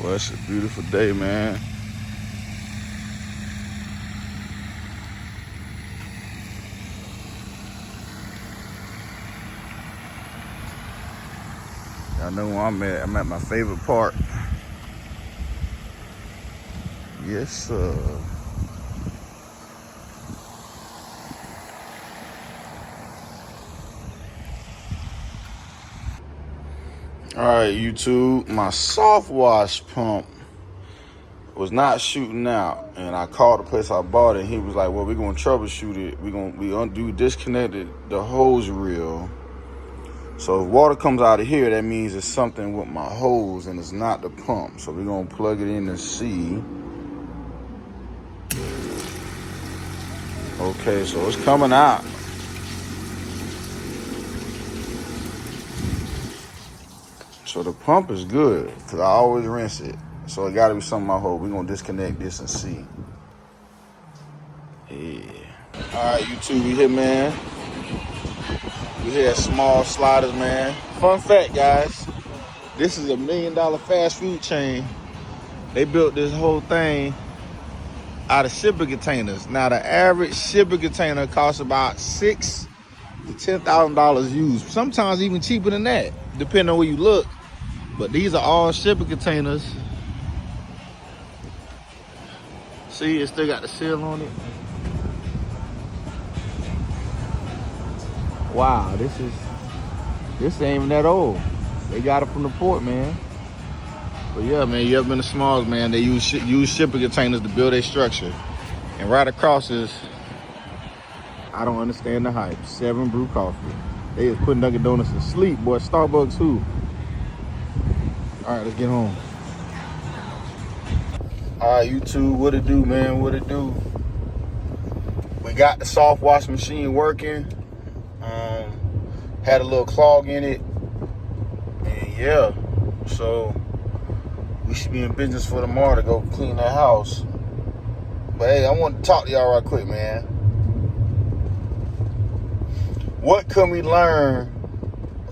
Well, it's a beautiful day, man. I know where I'm at. I'm at my favorite park. Yes, sir. All right, YouTube. My soft wash pump was not shooting out, and I called the place I bought it. And he was like, "Well, we're gonna troubleshoot it. We disconnected the hose reel. So if water comes out of here, that means it's something with my hose, and it's not the pump. So we're gonna plug it in to see." Okay, so it's coming out. So the pump is good, because I always rinse it. So it gotta be something I hope. We're gonna disconnect this and see. Yeah. Alright, YouTube, we here, man. We here at Small Sliders, man. Fun fact, guys. This is $1 million fast food chain. They built this whole thing out of shipping containers. Now, the average shipping container costs about $6,000 to $10,000 used. Sometimes even cheaper than that, depending on where you look. But these are all shipping containers. See, it still got the seal on it. Wow, this ain't even that old. They got it from the port, man. But yeah, man, you ever been to Smalls, man? They use shipping containers to build a structure. And right across is, I don't understand the hype, 7 Brew Coffee. They is putting Dunkin' Donuts to sleep, boy. Starbucks too. All right, let's get home. All right, YouTube, what it do, man? What it do? We got the soft wash machine working. Had a little clog in it. And yeah, so we should be in business for tomorrow to go clean that house. But hey, I want to talk to y'all right quick, man. What can we learn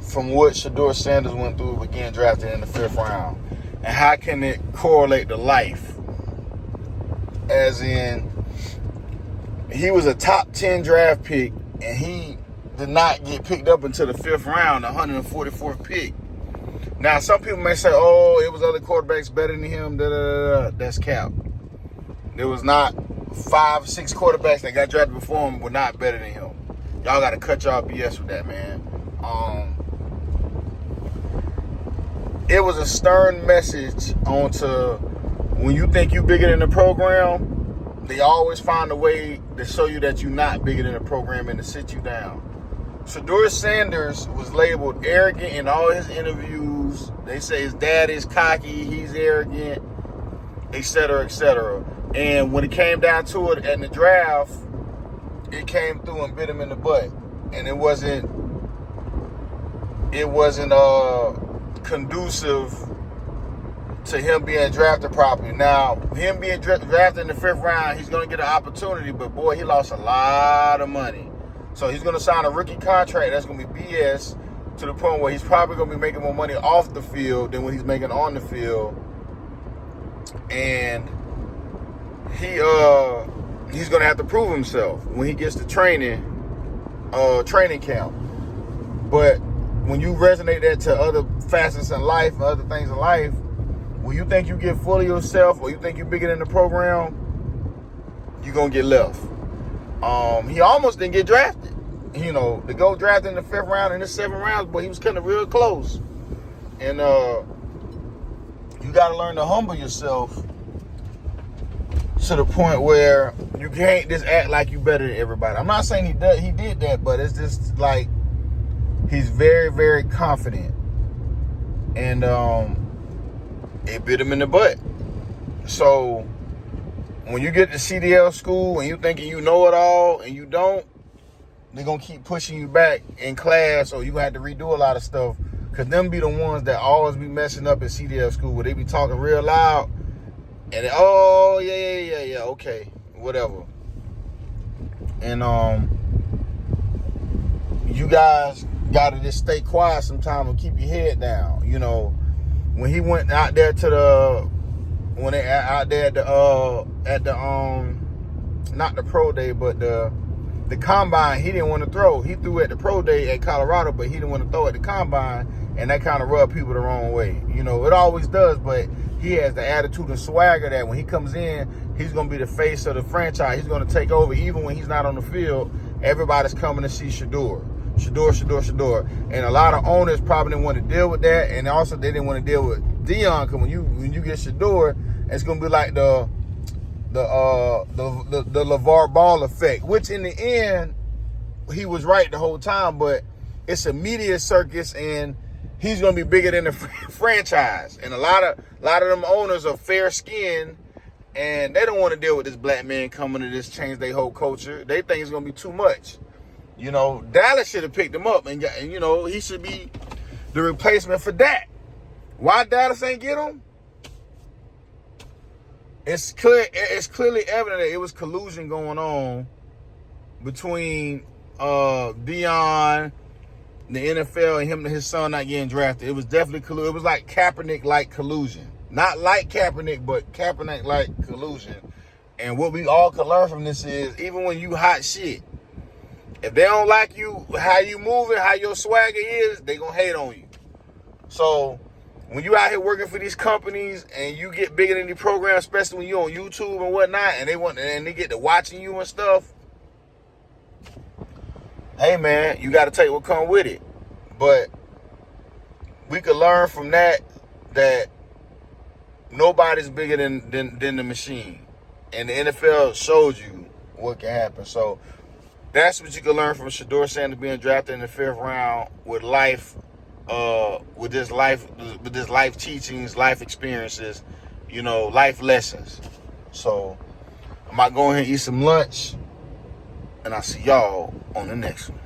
from what Shedeur Sanders went through with getting drafted in the 5th round? And how can it correlate to life? As in, he was a top 10 draft pick, and he did not get picked up until the 5th round, the 144th pick. Now, some people may say, oh, it was other quarterbacks better than him. That's cap. There was not 5, 6 quarterbacks that got drafted before him were not better than him. Y'all got to cut y'all BS with that, man. It was a stern message onto when you think you bigger than the program, they always find a way to show you that you're not bigger than the program and to sit you down. Shedeur Sanders was labeled arrogant in all his interviews. They say his dad is cocky, he's arrogant, etc., etc. And when it came down to it in the draft, it came through and bit him in the butt. And it wasn't conducive to him being drafted properly. Now, him being drafted in the 5th round, he's going to get an opportunity, but boy, he lost a lot of money. So he's going to sign a rookie contract that's going to be BS to the point where he's probably going to be making more money off the field than what he's making on the field. And he's going to have to prove himself when he gets to training camp. But when you resonate that to other facets in life and other things in life, when you think you get full of yourself or you think you're bigger than the program, you're going to get left. He almost didn't get drafted. You know, to go drafted in the 5th round and the 7th rounds, but he was kind of real close. And you got to learn to humble yourself to the point where you can't just act like you better than everybody. I'm not saying he did that, but it's just like he's very, very confident. And it bit him in the butt. So when you get to CDL school and you thinking you know it all and you don't, they're going to keep pushing you back in class, or you have to redo a lot of stuff, because them be the ones that always be messing up in CDL school, where they be talking real loud and they, oh, yeah, okay, whatever. And you guys got to just stay quiet sometimes and keep your head down. You know, when he went out there to when they out there at the not the pro day, but the combine, he didn't want to throw. He threw at the pro day at Colorado, but he didn't want to throw at the combine, and that kind of rubbed people the wrong way. You know, it always does, but he has the attitude and swagger that when he comes in, he's going to be the face of the franchise. He's going to take over even when he's not on the field. Everybody's coming to see Shedeur. And a lot of owners probably didn't want to deal with that, and also they didn't want to deal with Deion, because when you get Shedeur, it's going to be like the LeVar Ball effect, which in the end, he was right the whole time, but it's a media circus, and he's going to be bigger than the franchise. And a lot of them owners are fair skinned, and they don't want to deal with this black man coming to this change their whole culture. They think it's going to be too much. You know, Dallas should have picked him up, and you know, he should be the replacement for Dak. Why Dallas ain't get him? It's clearly evident that it was collusion going on between Deion, the NFL, and him and his son not getting drafted. It was definitely collusion. It was like Kaepernick-like collusion. Not like Kaepernick, but Kaepernick-like collusion. And what we all can learn from this is, even when you hot shit, if they don't like you, how you moving, how your swagger is, they gonna hate on you. So when you out here working for these companies and you get bigger than the program, especially when you on YouTube and whatnot, and they get to watching you and stuff, hey man, you got to take what come with it. But we could learn from that nobody's bigger than the machine, and the NFL shows you what can happen. So that's what you can learn from Shedeur Sanders being drafted in the 5th round with this life teachings, life experiences, you know, life lessons. So I might go ahead and eat some lunch, and I'll see y'all on the next one.